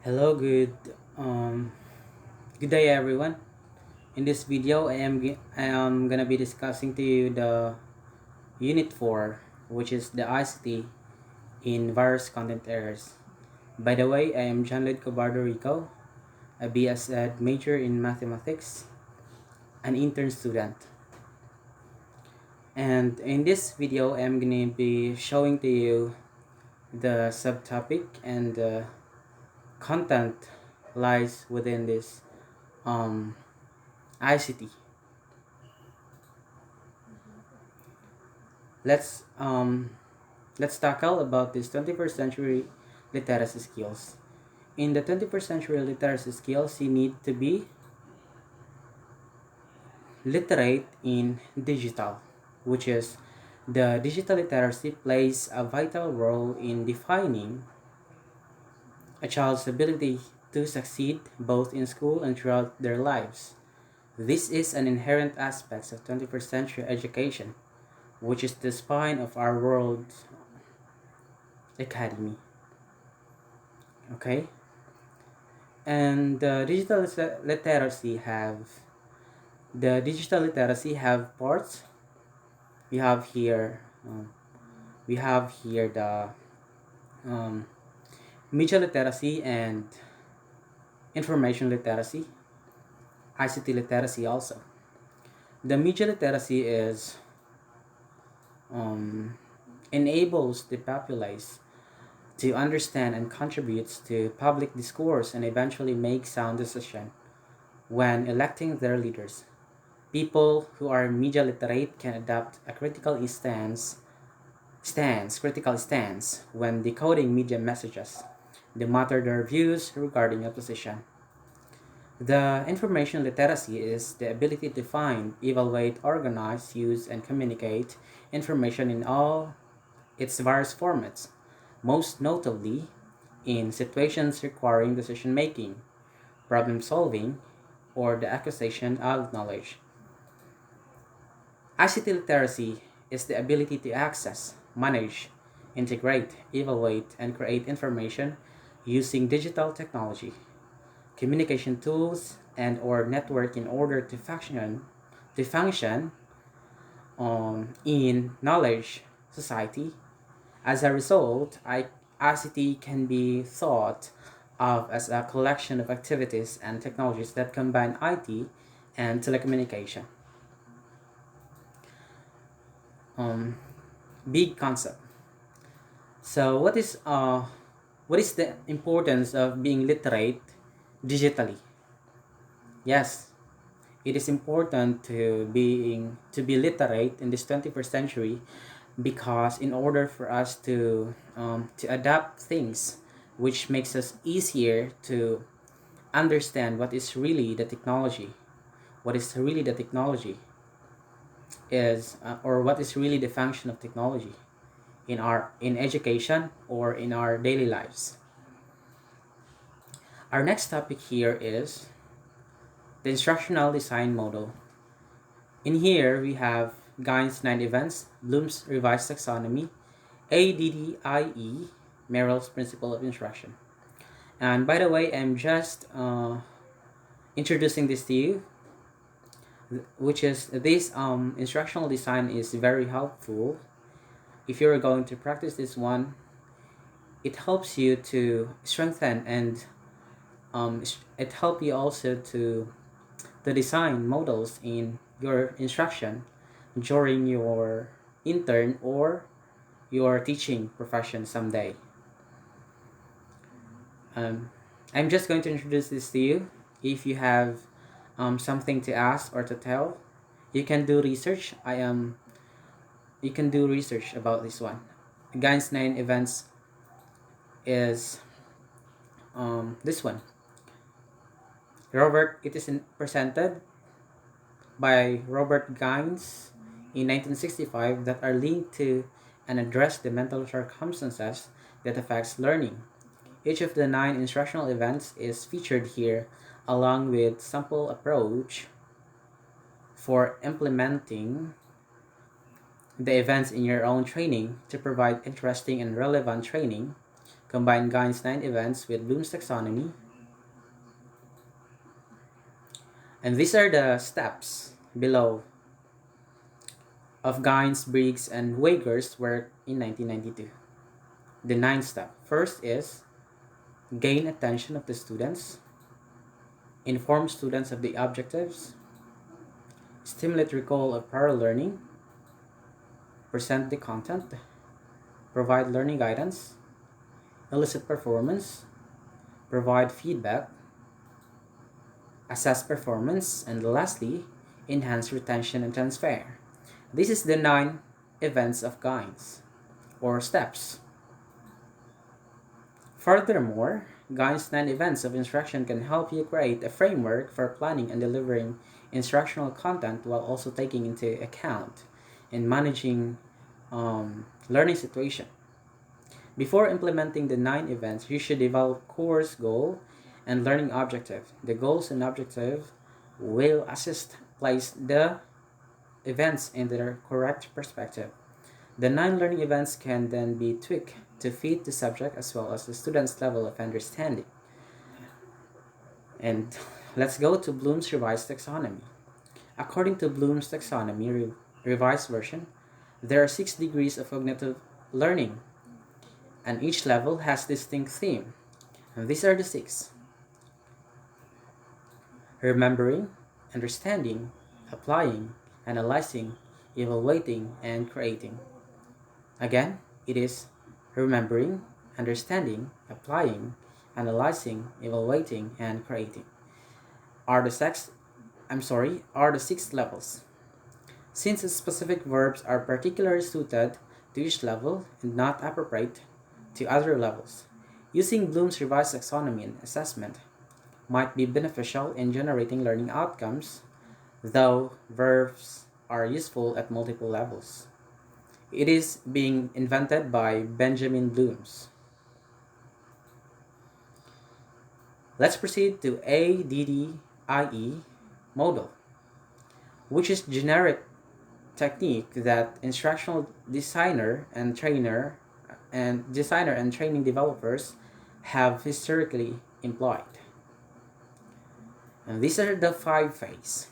Hello, good day, everyone. In this video, I am gonna be discussing to you the Unit 4, which is the ICT in various content areas. By the way, I am John Lloyd Cobardo Rico, a BS Ed major in mathematics, an intern student. And in this video, I am gonna be showing to you the subtopic and the content lies within this um, ICT. let's um let's tackle about this 21st century literacy skills. In the 21st century literacy skills, you need to be literate in digital, which is the digital literacy plays a vital role in defining a child's ability to succeed both in school and throughout their lives. This is an inherent aspect of 21st century education, which is the spine of our world academy. Okay, and the digital literacy have parts. We have here um, we have here the um, media literacy and information literacy, ICT literacy also. The media literacy is um, enables the populace to understand and contributes to public discourse and eventually make sound decision when electing their leaders. People who are media literate can adopt a critical stance when decoding media messages, no matter their views regarding a position. The information literacy is the ability to find, evaluate, organize, use, and communicate information in all its various formats, most notably in situations requiring decision making, problem solving, or the acquisition of knowledge. ICT literacy is the ability to access, manage, integrate, evaluate, and create information using digital technology, communication tools, and or network in order to function in knowledge society. As a result, ICT can be thought of as a collection of activities and technologies that combine IT and telecommunication. Um, Big concept. So what is the importance of being literate digitally? Yes, it is important to be literate in this 21st century because in order for us to adapt things, which makes us easier to understand what is really the technology is, or what is really the function of technology in education or in our daily lives. Our next topic here is the instructional design model. In here we have Gaines 9 events, Bloom's revised taxonomy, ADDIE, Merrill's principle of instruction. And by the way, I'm just introducing this to you, which is this instructional design is very helpful. If you're going to practice this one, it helps you to strengthen and it helps you also to design models in your instruction during your intern or your teaching profession someday. Um, I'm just going to introduce this to you. If you have something to ask or to tell, you can do research. You can do research about this one. Gaines 9 events is this one. It is presented by Robert Gaines in 1965 that are linked to and address the mental circumstances that affects learning. Each of the 9 instructional events is featured here along with sample approach for implementing the events in your own training to provide interesting and relevant training Combine Gaines 9 events with Bloom's taxonomy. And these are the steps below of Gaines, Briggs, and Wager's work in 1992. The 9th step. First is gain attention of the students, inform students of the objectives, stimulate recall of prior learning, present the content, provide learning guidance, elicit performance, provide feedback, assess performance, and lastly, enhance retention and transfer. This is the 9 events of Gaines, or steps. Furthermore, Gaines' 9 events of instruction can help you create a framework for planning and delivering instructional content while also taking into account and managing learning situation. Before implementing the 9 events, you should develop course goal and learning objective. The goals and objective will assist place the events in their correct perspective. The 9 learning events can then be tweaked to fit the subject as well as the student's level of understanding. And let's go to Bloom's revised taxonomy. According to Bloom's taxonomy revised version, there are 6 degrees of cognitive learning, and each level has distinct theme. And these are the 6: remembering, understanding, applying, analyzing, evaluating, and creating. Again, it is remembering, understanding, applying, analyzing, evaluating, and creating. Are the are the 6 levels. Since specific verbs are particularly suited to each level and not appropriate to other levels, using Bloom's revised taxonomy in assessment might be beneficial in generating learning outcomes, though verbs are useful at multiple levels. It is being invented by Benjamin Blooms. Let's proceed to ADDIE model, which is generic technique that instructional designer and training developers have historically employed. And these are the 5 phases: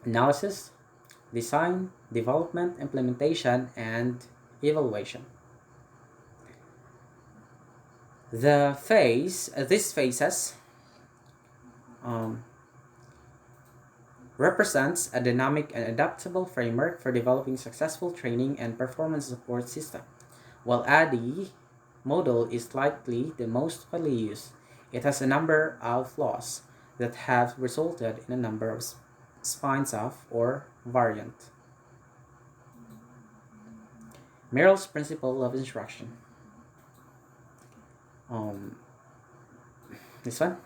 analysis, design, development, implementation, and evaluation. These phases represents a dynamic and adaptable framework for developing successful training and performance support system. While ADDIE model is likely the most widely used, it has a number of flaws that have resulted in a number of spins off or variant. Merrill's principle of instruction. This one.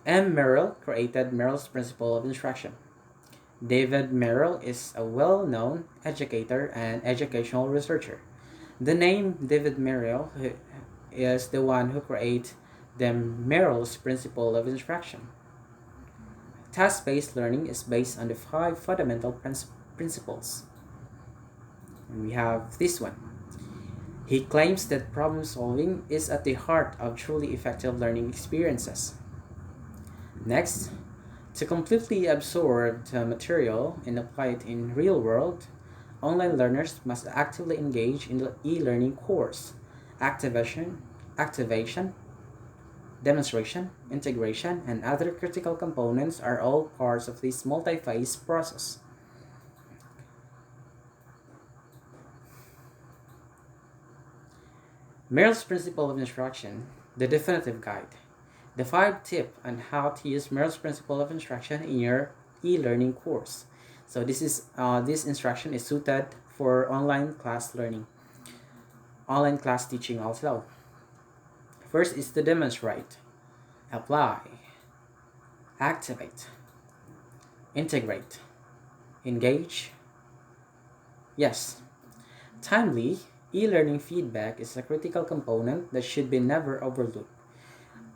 M. Merrill created Merrill's principle of instruction. David Merrill is a well-known educator and educational researcher. The name David Merrill is the one who created the Merrill's principle of instruction. Task-based learning is based on the 5 fundamental principles. And we have this one. He claims that problem solving is at the heart of truly effective learning experiences. Next, to completely absorb the material and apply it in real world, online learners must actively engage in the e-learning course. Activation, demonstration, integration, and other critical components are all parts of this multi-phase process. Merrill's principle of instruction, the definitive guide. The 5 tips on how to use Merrill's principle of instruction in your e-learning course. So this instruction is suited for online class learning, online class teaching also. First is to demonstrate, apply, activate, integrate, engage. Yes, timely e-learning feedback is a critical component that should be never overlooked.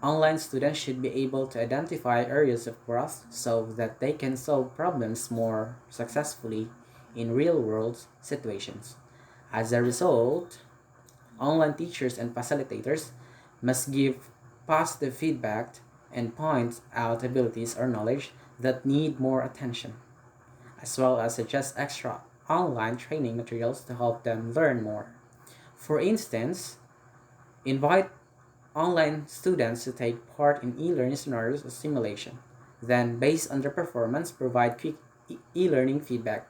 Online students should be able to identify areas of growth so that they can solve problems more successfully in real-world situations. As a result, online teachers and facilitators must give positive feedback and point out abilities or knowledge that need more attention, as well as suggest extra online training materials to help them learn more. For instance, invite online students to take part in e-learning scenarios or simulation. Then, based on their performance, provide quick e-learning feedback.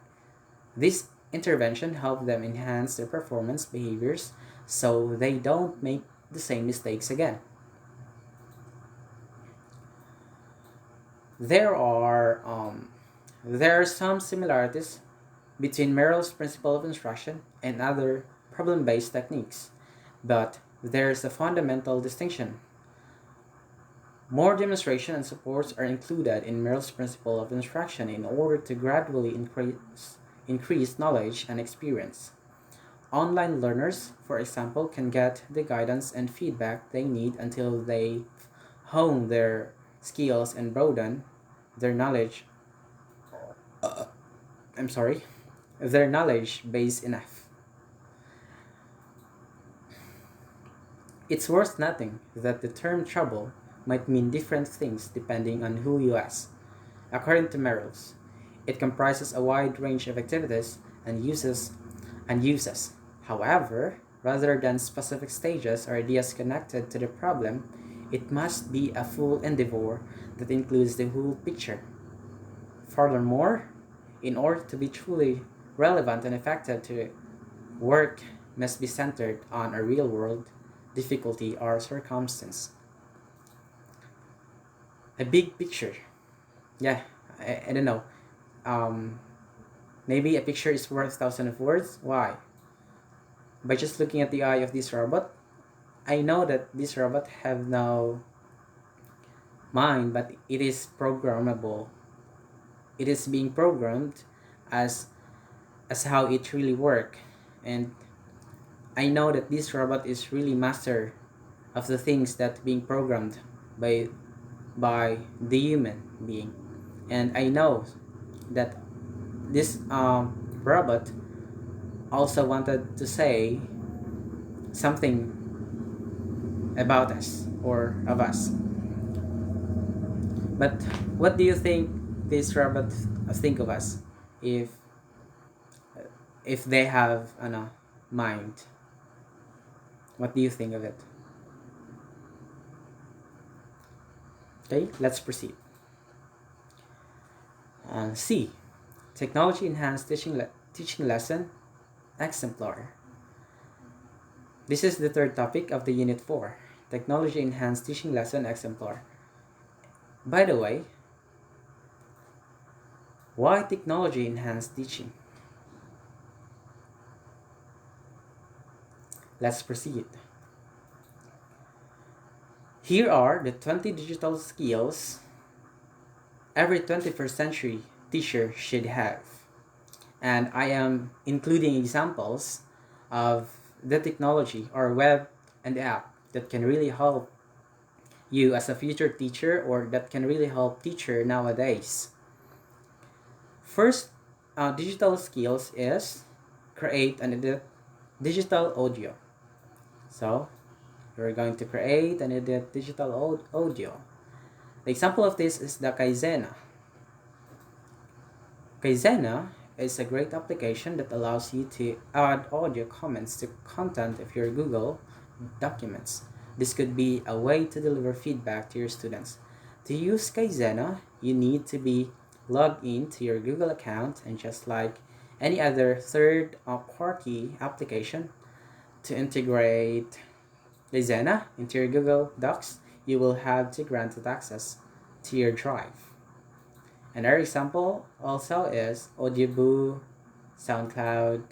This intervention helps them enhance their performance behaviors so they don't make the same mistakes again. There are there are some similarities between Merrill's principle of instruction and other problem-based techniques, but there's a fundamental distinction. More demonstration and supports are included in Merrill's principle of instruction in order to gradually increase knowledge and experience. Online learners, for example, can get the guidance and feedback they need until they hone their skills and broaden their knowledge. I'm sorry, their knowledge base enough. It's worth noting that the term trouble might mean different things depending on who you ask. According to Merrill's, it comprises a wide range of activities and uses. However, rather than specific stages or ideas connected to the problem, it must be a full endeavor that includes the whole picture. Furthermore, in order to be truly relevant and effective to work must be centered on a real world difficulty or circumstance. A big picture. Yeah, I don't know. Um, Maybe a picture is worth thousands of words. Why? By just looking at the eye of this robot, I know that this robot have no mind, but it is programmable. It is being programmed as how it really work, and I know that this robot is really master of the things that being programmed by the human being, and I know that this robot also wanted to say something about us or of us. But what do you think this robot think of us if they have a mind? What do you think of it? Okay, let's proceed. C. Technology enhanced teaching lesson exemplar. This is the third topic of the Unit 4. Technology enhanced teaching lesson exemplar. By the way, why technology enhanced teaching? Let's proceed. Here are the 20 digital skills every 21st century teacher should have. And I am including examples of the technology or web and app that can really help you as a future teacher or that can really help teacher nowadays. First, digital skills is create and edit digital audio. So, you're going to create and edit digital audio. The example of this is the Kaizena. Kaizena is a great application that allows you to add audio comments to content of your Google documents. This could be a way to deliver feedback to your students. To use Kaizena, you need to be logged into your Google account, and just like any other third-party application, to integrate Kaizena into your Google Docs, you will have to grant it access to your drive. Another example also is Audioboo, SoundCloud,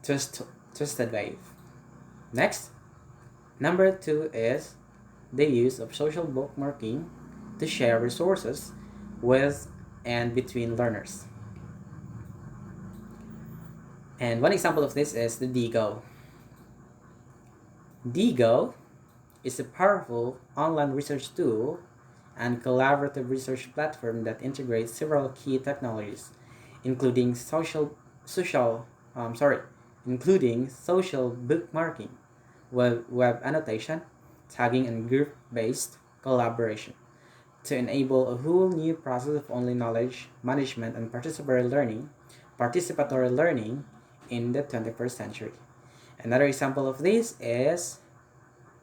Twisted Wave. Next, number 2 is the use of social bookmarking to share resources with and between learners. And one example of this is the Digo. Digo is a powerful online research tool and collaborative research platform that integrates several key technologies, including including social bookmarking, web annotation, tagging, and group-based collaboration to enable a whole new process of online knowledge management and participatory learning in the 21st century. Another example of this is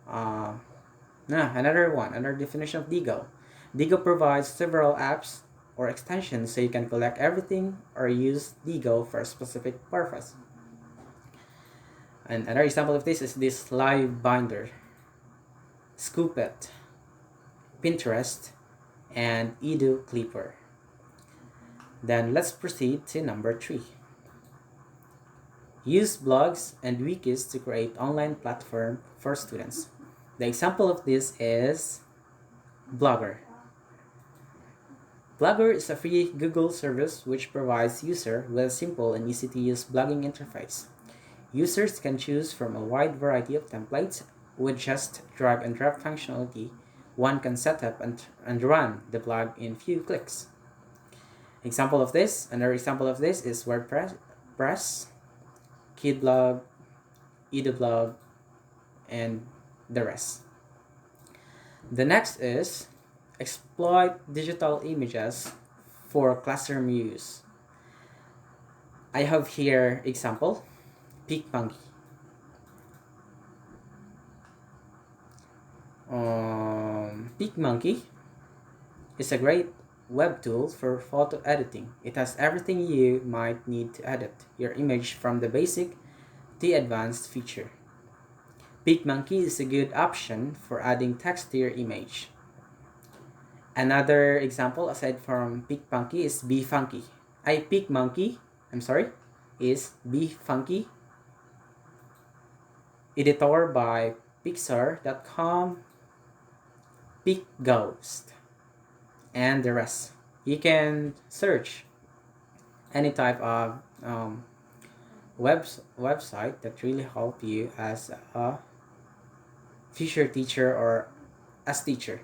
another definition of Digo. Digo provides several apps or extensions so you can collect everything or use Digo for a specific purpose. And another example of this is this Live Binder, Scoopit, Pinterest, and Edu Clipper. Then let's proceed to number 3. Use blogs and wikis to create online platform for students. The example of this is Blogger. Blogger is a free Google service which provides user with a simple and easy to use blogging interface. Users can choose from a wide variety of templates with just drag and drop functionality. One can set up and run the blog in few clicks. Another example of this is WordPress, KidBlog, EduBlog, and the rest. The next is exploit digital images for classroom use. I have here example, PicMonkey. PicMonkey is a great web tool for photo editing. It has everything you might need to edit your image from the basic to advanced feature. PicMonkey is a good option for adding text to your image. Another example aside from PicMonkey is BeFunky. Is BeFunky, editor by Pixar.com, PicGhost, and the rest. You can search any type of website that really help you as a future teacher or as teacher.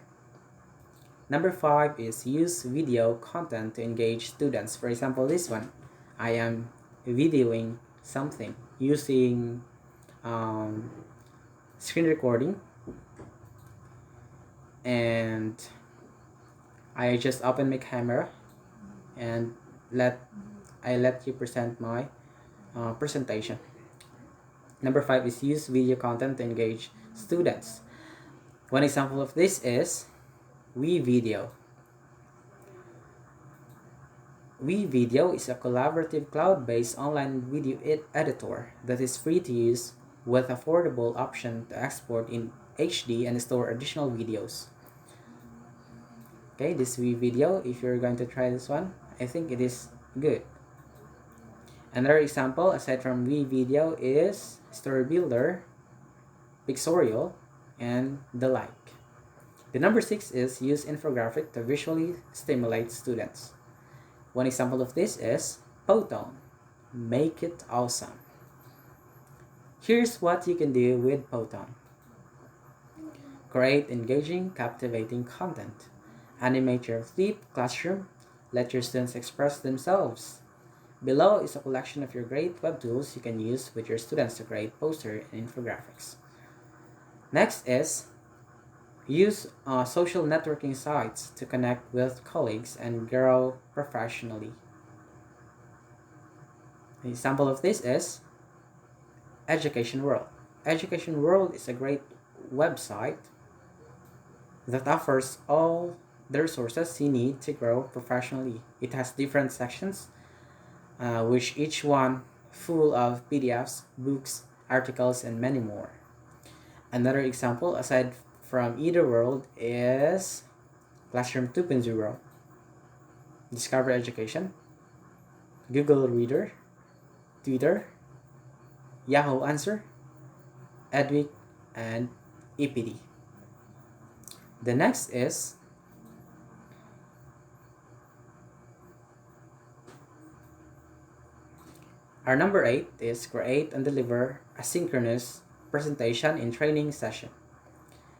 Number 5 is use video content to engage students. For example, this one, I am videoing something using screen recording, and I just open my camera and let you present my presentation. Number 5 is use video content to engage students. One example of this is WeVideo. WeVideo is a collaborative cloud-based online video editor that is free to use with affordable option to export in HD and store additional videos. Okay, this WeVideo, if you're going to try this one, I think it is good. Another example aside from WeVideo is Story Builder, Pixorial, and the like. The number 6 is use infographic to visually stimulate students. One example of this is Photon. Make it awesome. Here's what you can do with Photon. Create engaging, captivating content. Animate your flip classroom. Let your students express themselves. Below is a collection of your great web tools you can use with your students to create posters and infographics. Next is use social networking sites to connect with colleagues and grow professionally. An example of this is Education World. Education World is a great website that offers all the resources you need to grow professionally. It has different sections, which each one full of PDFs, books, articles, and many more. Another example aside from EduWorld is Classroom 2.0, Discover Education, Google Reader, Twitter, Yahoo Answer, Edweek, and EPD. The next is our number 8 is create and deliver asynchronous presentation in training session.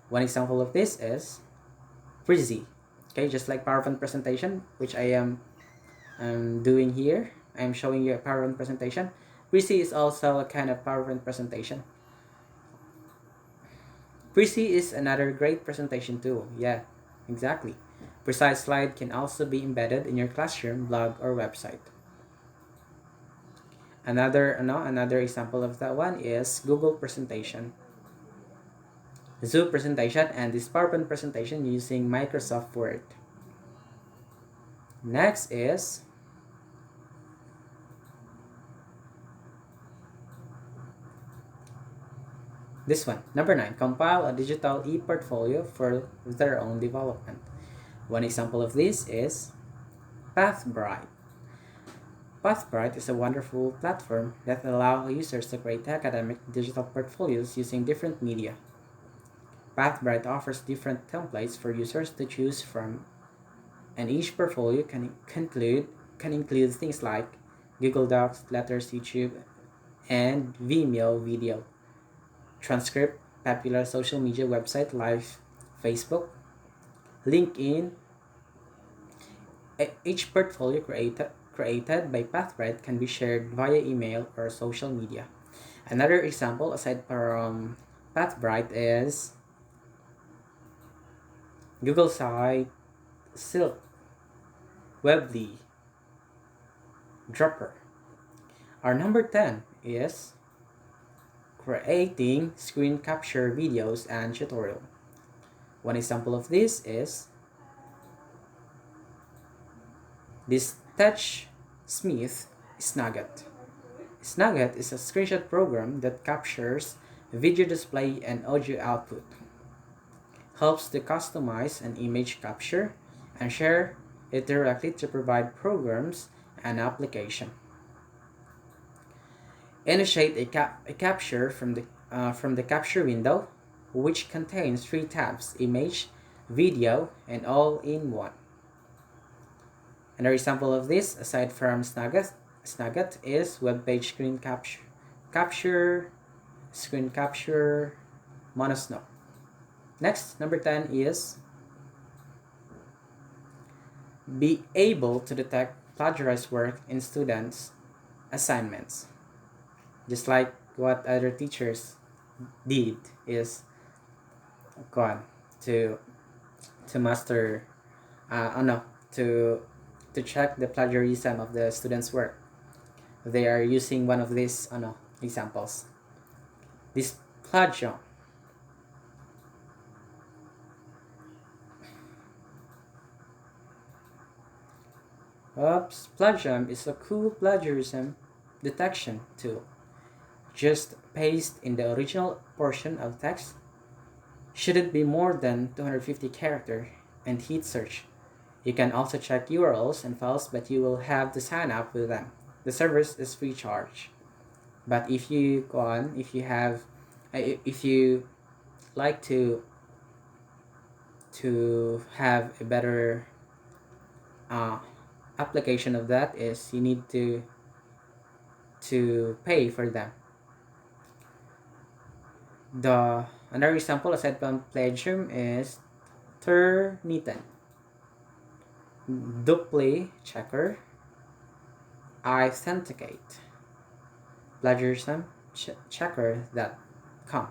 One example of this is Prezi. Okay, just like PowerPoint presentation, which I am doing here. I am showing you a PowerPoint presentation. Prezi is also a kind of PowerPoint presentation. Prezi is another great presentation tool. Yeah, exactly. Precise slide can also be embedded in your classroom, blog, or website. Another example of that one is Google presentation, Zoom presentation, and this PowerPoint presentation using Microsoft Word. Next is this one, number 9, compile a digital e-portfolio for their own development. One example of this is PathBright. PathBright is a wonderful platform that allows users to create academic digital portfolios using different media. PathBright offers different templates for users to choose from, and each portfolio can include things like Google Docs, Letters, YouTube, and Vimeo video, transcript, popular social media website, live Facebook, LinkedIn. Each portfolio created by Pathbright can be shared via email or social media. Another example aside from Pathbright is Google Site, Silk, Webly, Dropper. Our number 10 is creating screen capture videos and tutorial. One example of this is this Touch Smith Snagit. Snagit is a screenshot program that captures video display and audio output, helps to customize an image capture, and share it directly to provide programs and application. Initiate a capture from the capture window, which contains 3 tabs: image, video, and all in one. Another example of this, aside from Snagit is web page screen capture, Monosnow. Next, number 10 is be able to detect plagiarized work in students' assignments. Just like what other teachers did is gone to master oh no to check the plagiarism of the students' work. They are using one of these examples. This plagium. Plagium is a cool plagiarism detection tool. Just paste in the original portion of text. Should it be more than 250 characters and hit search. You can also check URLs and files, but you will have to sign up with them. The service is free charge. But if you if you like to have a better application of that, is you need to pay for them. The another example aside from plagiarism is Turnitin, Dupli Checker, Authenticate, Plagiarism Checker.com.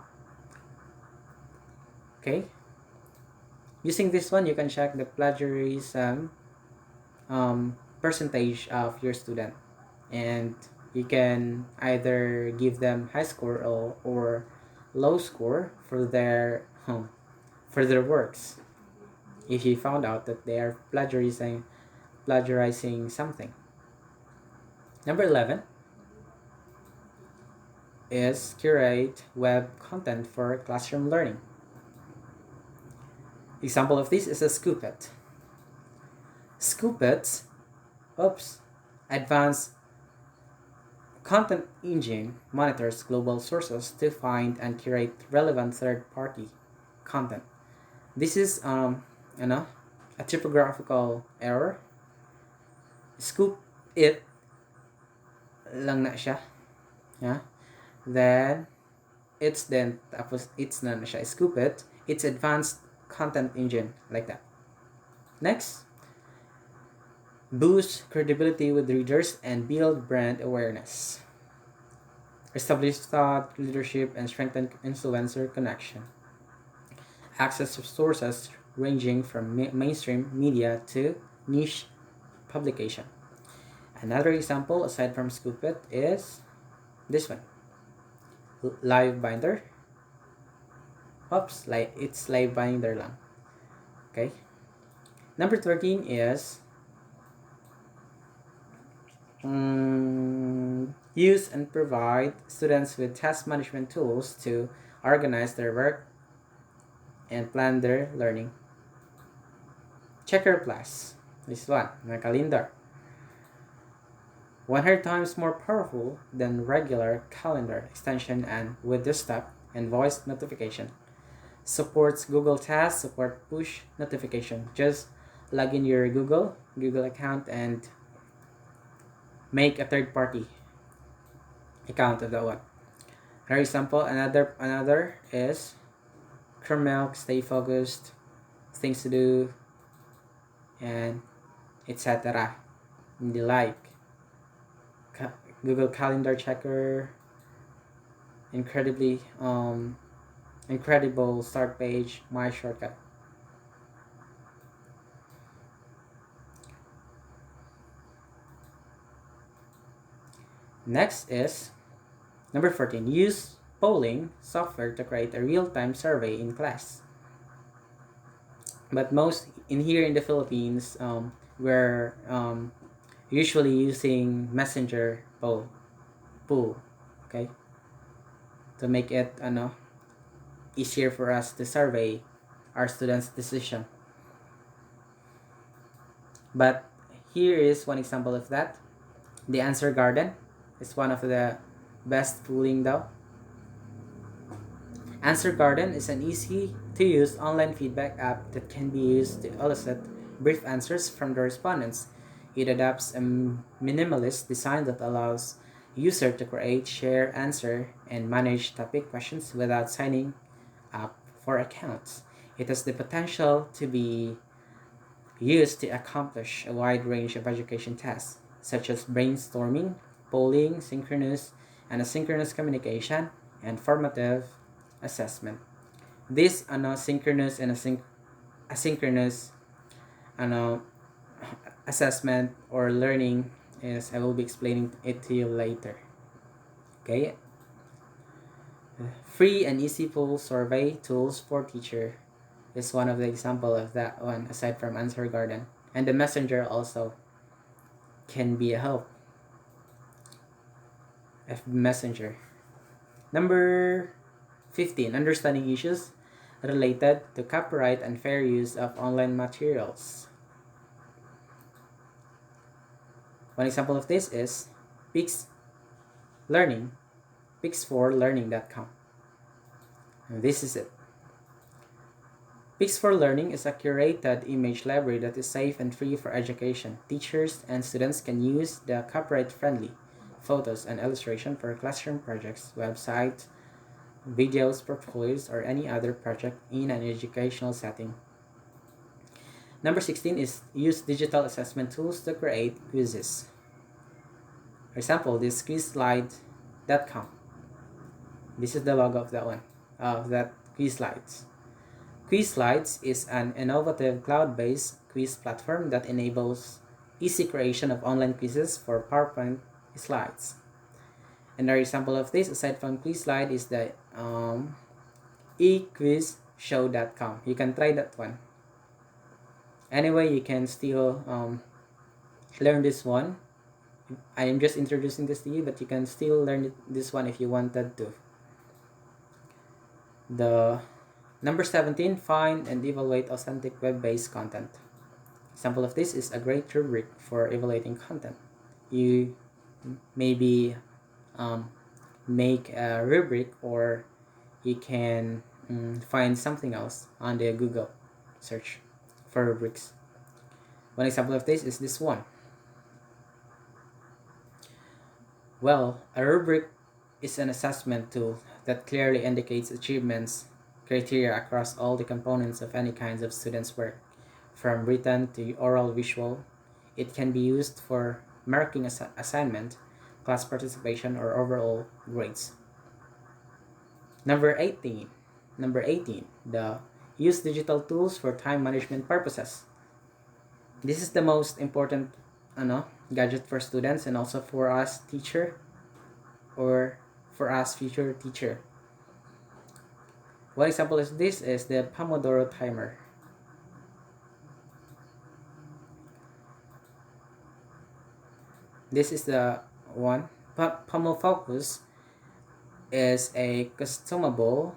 Okay, using this one you can check the plagiarism percentage of your student, and you can either give them high score or low score for their works if you found out that they are plagiarizing something. Number 11 is curate web content for classroom learning. Example of this is a Scoopit. Scoopit, advanced content engine monitors global sources to find and curate relevant third-party content. This is a typographical error. Scoop it lang na siya. Yeah. Then it's na siya. Scoop it. It's advanced content engine like that. Next, boost credibility with readers and build brand awareness. establish thought leadership, and strengthen influencer connection. Access to sources ranging from mainstream media to niche publication. Another example aside from Scoopit is this one, Live Binder. Oops, like it's Live Binder lang. Okay. Number 13 is use and provide students with task management tools to organize their work and plan their learning. Checker Plus. This one, my calendar. 100 times more powerful than regular calendar extension and with desktop and voice notification. Supports Google Tasks, support push notification. Just log in your Google account and make a third party account of that one. For example, another is Chromilk, stay focused, things to do, and etc. And the like. Google Calendar Checker, incredible start page, my shortcut. Next is number 14. Use polling software to create a real-time survey in class. But most in here in the Philippines, we're usually using Messenger pool, okay, to make it easier for us to survey our students' decision. But here is one example of that. The Answer Garden is one of the best tooling though. Answer Garden is an easy to use online feedback app that can be used to elicit brief answers from the respondents. It adopts a minimalist design that allows user to create, share, answer, and manage topic questions without signing up for accounts. It has the potential to be used to accomplish a wide range of education tasks, such as brainstorming, polling, synchronous and asynchronous communication, and formative assessment. This synchronous and asynchronous assessment or learning is I will be explaining it to you later. Okay. Free and easy pool survey tools for teacher is one of the example of that one aside from Answer Garden. And the Messenger also can be a help. Messenger. Number 15. Understanding issues related to copyright and fair use of online materials. One example of this is Pix Learning, pix4learning.com. This is it. Pix4Learning is a curated image library that is safe and free for education. Teachers and students can use the copyright-friendly photos and illustration for classroom projects, websites, videos, portfolios, or any other project in an educational setting. Number 16 is use digital assessment tools to create quizzes. For example, this quizslide.com. This is the logo of that one, of that Quizslides. Quizslides is an innovative cloud-based quiz platform that enables easy creation of online quizzes for PowerPoint slides. Another example of this, aside from Quizslide, is the equizshow.com. You can try that one. Anyway, you can still learn this one. I am just introducing this to you, but you can still learn this one if you wanted to. The number 17, find and evaluate authentic web-based content. Example of this is a great rubric for evaluating content. You maybe make a rubric, or you can find something else on the Google search for rubrics. One example of this is this one. Well, a rubric is an assessment tool that clearly indicates achievements criteria across all the components of any kinds of students' work, from written to oral visual. It can be used for marking assignment, class participation, or overall grades. Number 18. Number 18. The use digital tools for time management purposes. This is the most important gadget for students and also for us teacher or for us future teacher. One example is this is the Pomodoro timer. This is the one. Pomofocus is a customizable.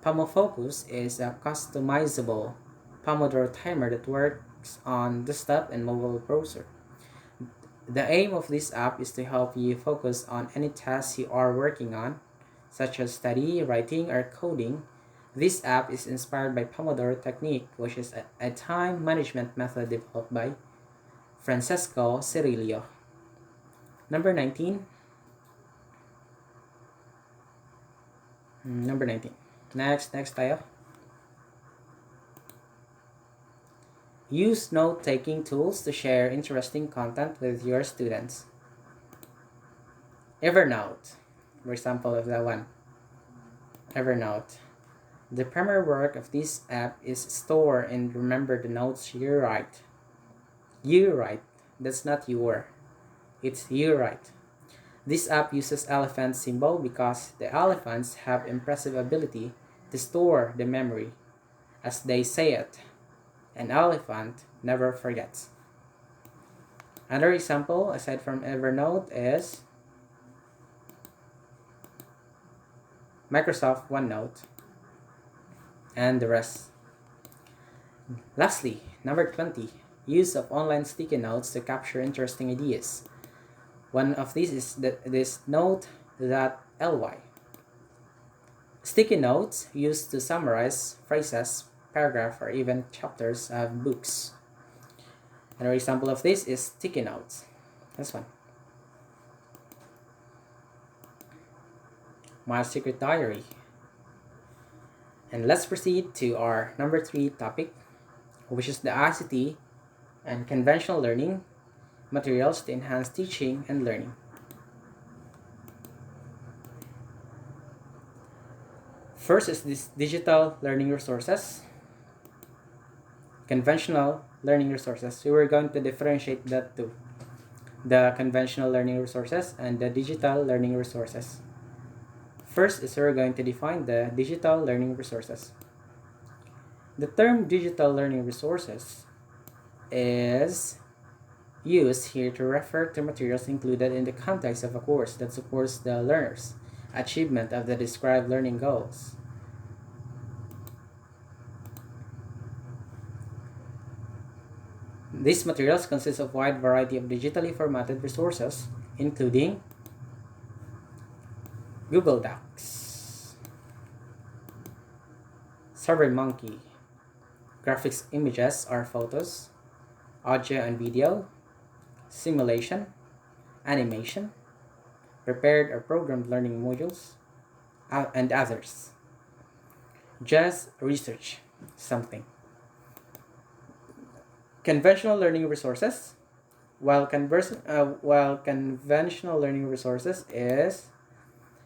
Pomofocus is a customizable Pomodoro timer that works on desktop and mobile browser. The aim of this app is to help you focus on any task you are working on, such as study, writing, or coding. This app is inspired by Pomodoro technique, which is a time management method developed by Francesco Cirillo. Number 19. Number 19. Next tayo. Use note-taking tools to share interesting content with your students. Evernote. For example of that one. Evernote. The primary work of this app is store and remember the notes you write. You write. That's not your. It's you write. This app uses elephant symbol because the elephants have impressive ability to store the memory. As they say it, an elephant never forgets. Another example aside from Evernote is Microsoft OneNote and the rest. Lastly, number 20, use of online sticky notes to capture interesting ideas. One of these is this note.ly. Sticky notes used to summarize phrases, paragraph, or even chapters of books. Another example of this is sticky notes. This one. My secret diary. And let's proceed to our number 3 topic, which is the ICT and conventional learning materials to enhance teaching and learning. First is this digital learning resources, conventional learning resources. So we're going to differentiate that two, the conventional learning resources and the digital learning resources. First is we're going to define the digital learning resources. The term digital learning resources is used here to refer to materials included in the context of a course that supports the learner's achievement of the described learning goals. These materials consist of a wide variety of digitally formatted resources, including Google Docs, SurveyMonkey, graphics images or photos, audio and video, simulation, animation, prepared or programmed learning modules, and others. Just research something. Conventional learning resources. While conventional learning resources is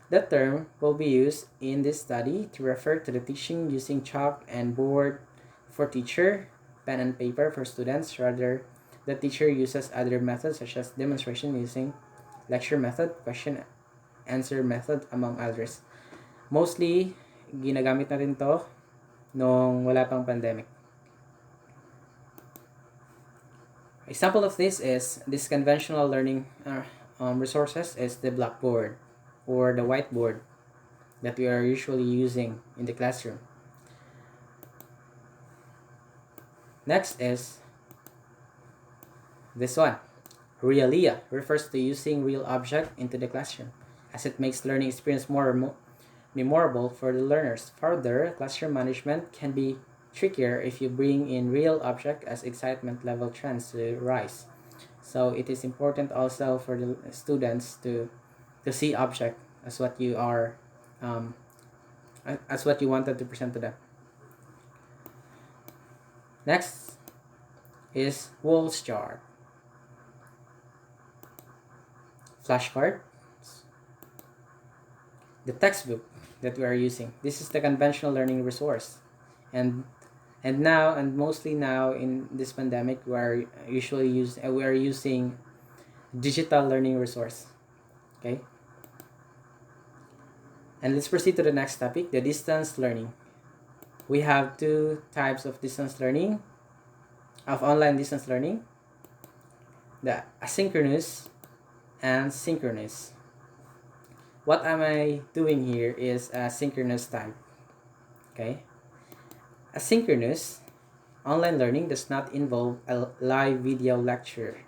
the term will be used in this study to refer to the teaching using chalk and board for teacher, pen and paper for students. Rather, the teacher uses other methods such as demonstration using lecture method, question answer method, among others. Mostly, ginagamit natin to nung wala pang pandemic. Example of this conventional learning resources is the blackboard or the whiteboard that we are usually using in the classroom. Next is this one. Realia refers to using real object into the classroom, as it makes learning experience more memorable for the learners. Further, classroom management can be trickier if you bring in real object as excitement level trends to rise. So it is important also for the students to see object as what you are as what you wanted to present to them. Next is Walls chart. flashcard, the textbook that we are using. This is the conventional learning resource. And now, and mostly now in this pandemic, we are using digital learning resource. Okay? And let's proceed to the next topic, the distance learning. We have two types of distance learning, of online distance learning, the asynchronous and synchronous. What am I doing here is a synchronous type. Okay? Asynchronous online learning does not involve a live video lecture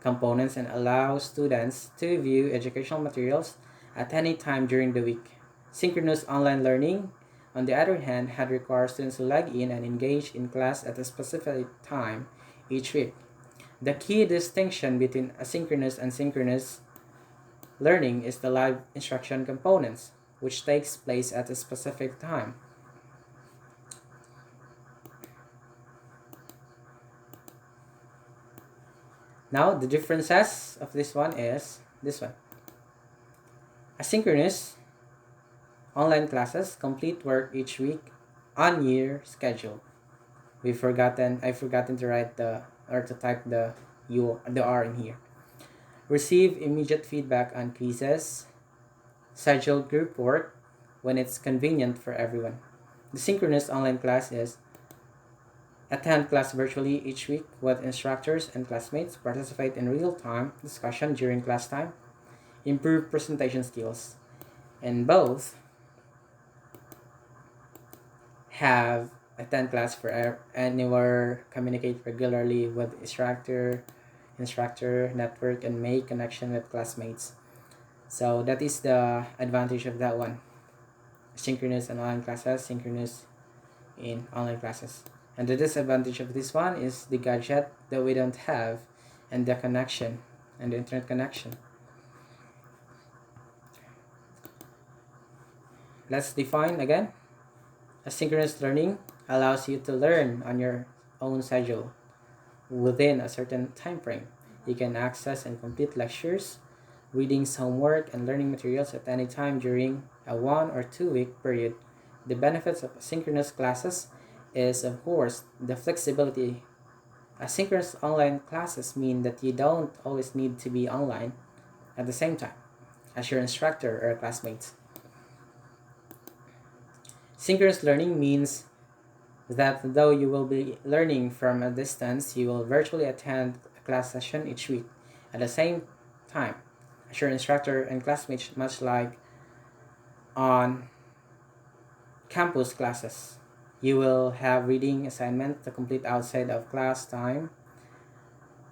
components and allows students to view educational materials at any time during the week. Synchronous online learning, on the other hand, had required students to log in and engage in class at a specific time each week. The key distinction between asynchronous and synchronous learning is the live instruction components, which takes place at a specific time. Now, the differences of this one is this one. Asynchronous online classes complete work each week on your schedule. I've forgotten to write to type the R in here. Receive immediate feedback on quizzes, schedule group work when it's convenient for everyone. The synchronous online class is attend class virtually each week with instructors and classmates, participate in real-time discussion during class time, improve presentation skills. And both have attend class for anywhere, communicate regularly with instructor, network, and make connection with classmates. So that is the advantage of that one. Synchronous and online classes, synchronous in online classes. And the disadvantage of this one is the gadget that we don't have and the connection and the internet connection. Let's define again. Asynchronous learning allows you to learn on your own schedule within a certain time frame. You can access and complete lectures, readings, homework, and learning materials at any time during a 1 or 2 week period. The benefits of asynchronous classes is, of course, the flexibility. Asynchronous online classes mean that you don't always need to be online at the same time as your instructor or classmates. Synchronous learning means that though you will be learning from a distance, you will virtually attend a class session each week at the same time as your instructor and classmates, much like on campus classes. You will have reading assignment to complete outside of class time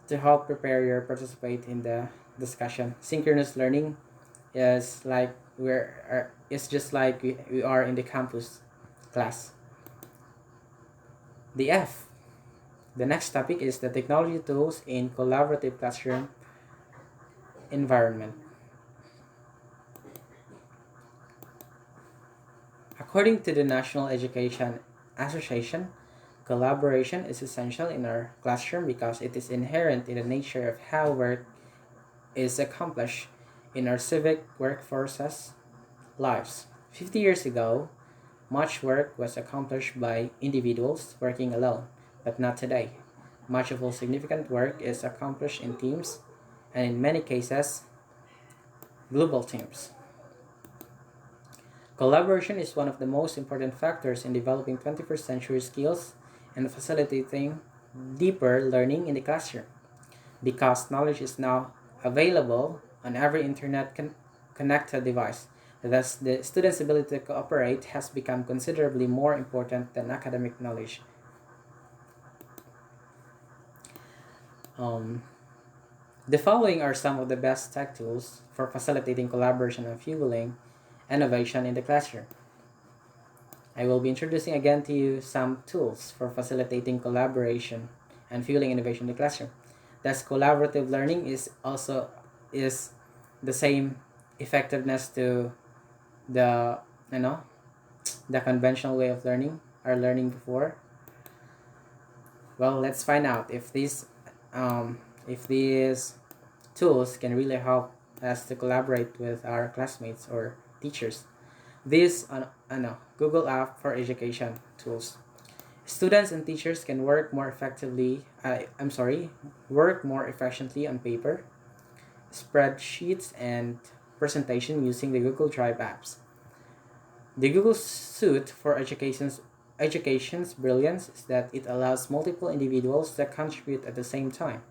to help prepare you participate in the discussion. Synchronous learning is like it's just like we are in the campus class. The F. The next topic is the technology tools in collaborative classroom environment. According to the National Education Association, collaboration is essential in our classroom because it is inherent in the nature of how work is accomplished in our civic workforces lives. 50 years ago, much work was accomplished by individuals working alone, but not today. Much of all significant work is accomplished in teams, and in many cases, global teams. Collaboration is one of the most important factors in developing 21st century skills and facilitating deeper learning in the classroom. Because knowledge is now available on every internet connected device, thus the student's ability to cooperate has become considerably more important than academic knowledge. The following are some of the best tech tools for facilitating collaboration and fueling innovation in the classroom. I will be introducing again to you some tools for facilitating collaboration and fueling innovation in the classroom. Thus, collaborative learning is the same effectiveness to the the conventional way of learning or learning before. Well, let's find out if these tools can really help us to collaborate with our classmates or teachers. This Google app for education tools. Students and teachers can work more efficiently on paper, spreadsheets, and presentation using the Google Drive apps. The Google Suite for education's brilliance is that it allows multiple individuals to contribute at the same time,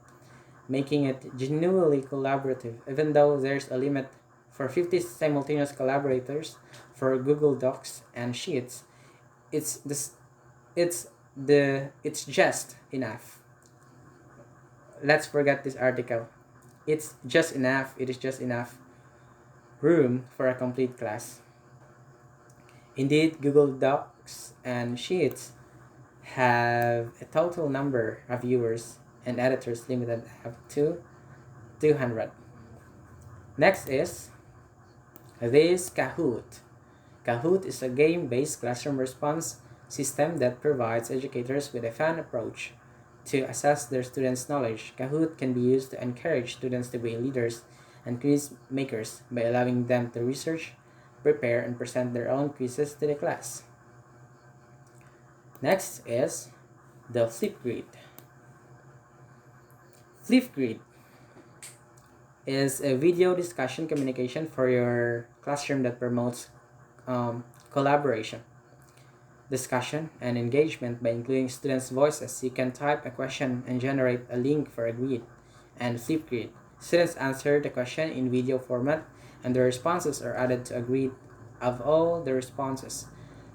making it genuinely collaborative. Even though there's a limit for 50 simultaneous collaborators for Google Docs and Sheets, it's this it's just enough. Let's forget this article. It's just enough. It is just enough room for a complete class. Indeed, Google Docs and Sheets have a total number of viewers and editors limited up to 200. Next is this Kahoot. Kahoot is a game-based classroom response system that provides educators with a fun approach to assess their students' knowledge. Kahoot can be used to encourage students to be leaders and quiz makers by allowing them to research, prepare, and present their own quizzes to the class. Next is the Flipgrid. Flipgrid is a video discussion communication for your classroom that promotes collaboration, discussion, and engagement by including students' voices. You can type a question and generate a link for a grid and Flipgrid. Students answer the question in video format, and the responses are added to a grid of all the responses.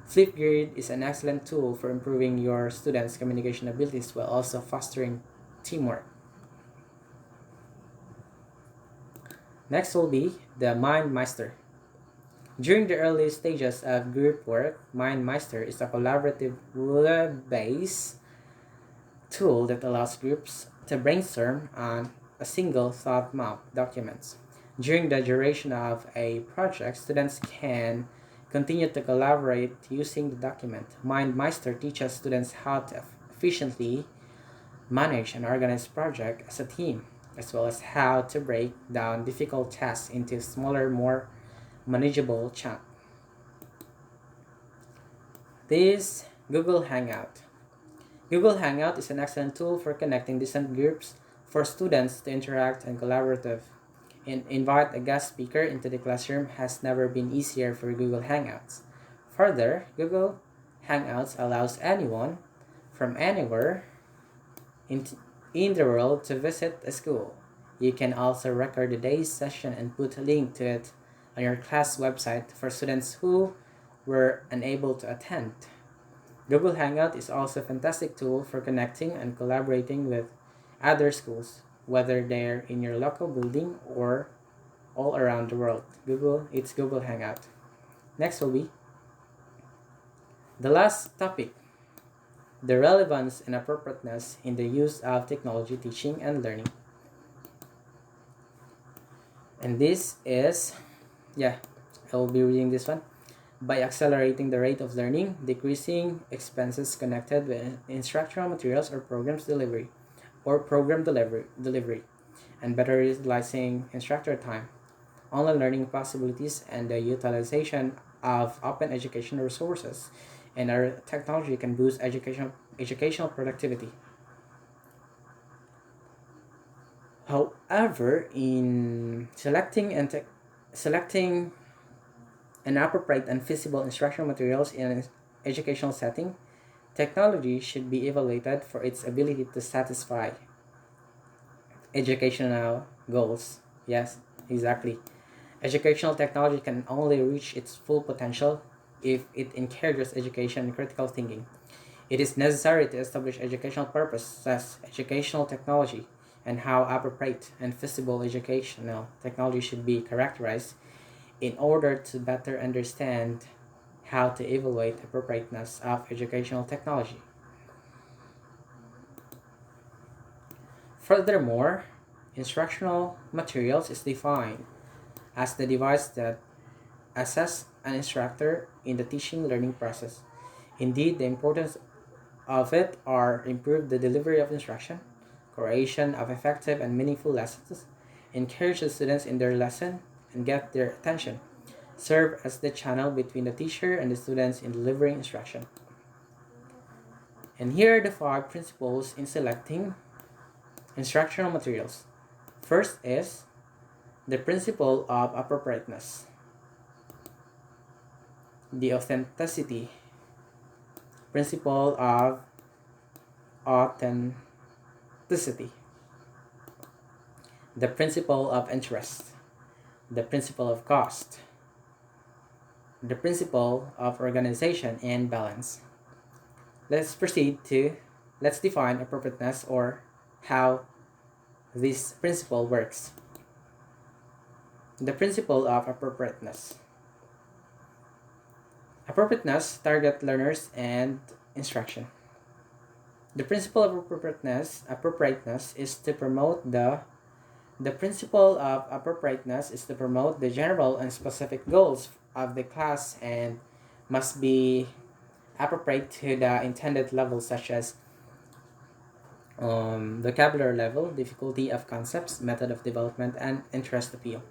Flipgrid is an excellent tool for improving your students' communication abilities while also fostering teamwork. Next will be the MindMeister. During the early stages of group work, MindMeister is a collaborative web-based tool that allows groups to brainstorm on a single thought map documents. During the duration of a project, students can continue to collaborate using the document. MindMeister teaches students how to efficiently manage and organize project as a team, as well as how to break down difficult tasks into smaller, more manageable chunks. This Google Hangout. Google Hangout is an excellent tool for connecting different groups for students to interact and collaborative. And invite a guest speaker into the classroom has never been easier for Google Hangouts. Further, Google Hangouts allows anyone from anywhere in the world to visit a school. You can also record the day's session and put a link to it on your class website for students who were unable to attend. Google Hangout is also a fantastic tool for connecting and collaborating with other schools, whether they're in your local building or all around the world. It's Google Hangout. Next will be the last topic, the relevance and appropriateness in the use of technology teaching and learning. And this is, I will be reading this one. By accelerating the rate of learning, decreasing expenses connected with instructional materials or program delivery, and better utilizing instructor time, online learning possibilities, and the utilization of open educational resources and our technology can boost educational productivity. However, in selecting an appropriate and feasible instructional materials in an educational setting, technology should be evaluated for its ability to satisfy educational goals. Yes, exactly. Educational technology can only reach its full potential if it encourages education and critical thinking. It is necessary to establish educational purposes, educational technology, and how appropriate and feasible educational technology should be characterized in order to better understand how to evaluate appropriateness of educational technology. Furthermore, instructional materials is defined as the device that assess an instructor in the teaching learning process. Indeed, the importance of it are improve the delivery of instruction, creation of effective and meaningful lessons, encourage the students in their lesson, and get their attention. Serve as the channel between the teacher and the students in delivering instruction. And here are the 5 principles in selecting instructional materials. First is the principle of appropriateness, the authenticity, principle of authenticity, the principle of interest, the principle of cost, the principle of organization and balance. Let's define appropriateness, or how this principle works. The principle of appropriateness. Appropriateness target learners and instruction. The principle of appropriateness is to promote the principle of appropriateness is to promote the general and specific goals of the class and must be appropriate to the intended levels, such as vocabulary level, difficulty of concepts, method of development, and interest appeal.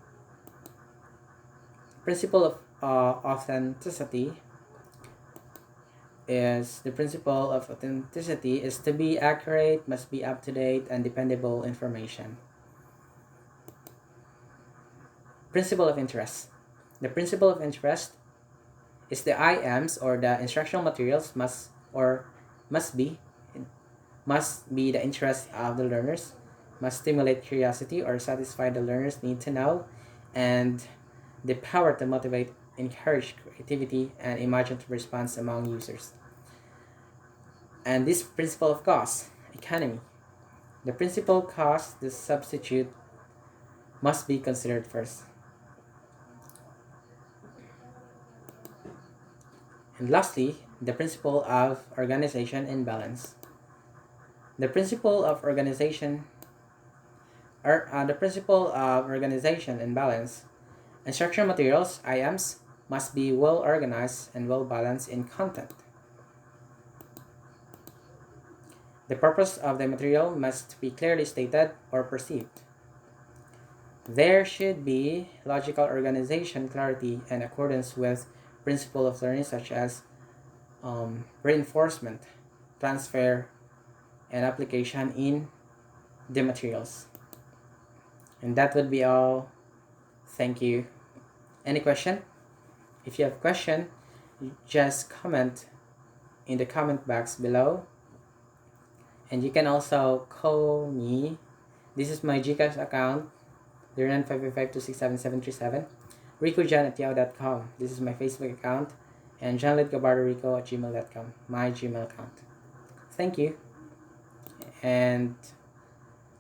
Principle of authenticity is to be accurate, must be up to date, and dependable information. Principle of interest. The principle of interest is the IMs, or the instructional materials must be the interest of the learners, must stimulate curiosity or satisfy the learner's need to know, and the power to motivate, encourage creativity, and imaginative response among users. And this principle of cost, economy. The principal cost, the substitute, must be considered first. And lastly, the principle of organization and balance. The principle of organization and balance. Instructional materials, IMs, must be well organized and well balanced in content. The purpose of the material must be clearly stated or perceived. There should be logical organization, clarity, and accordance with principle of learning, such as reinforcement, transfer, and application in the materials. And that would be all. Thank you. Any question? If you have a question, just comment in the comment box below. And you can also call me. This is my Gcash account, 0955267737. RicoJan@yahoo.com. This is my Facebook account. And JohnLedGabardoRico@gmail.com. My Gmail account. Thank you. And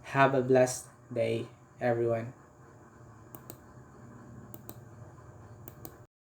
have a blessed day, everyone.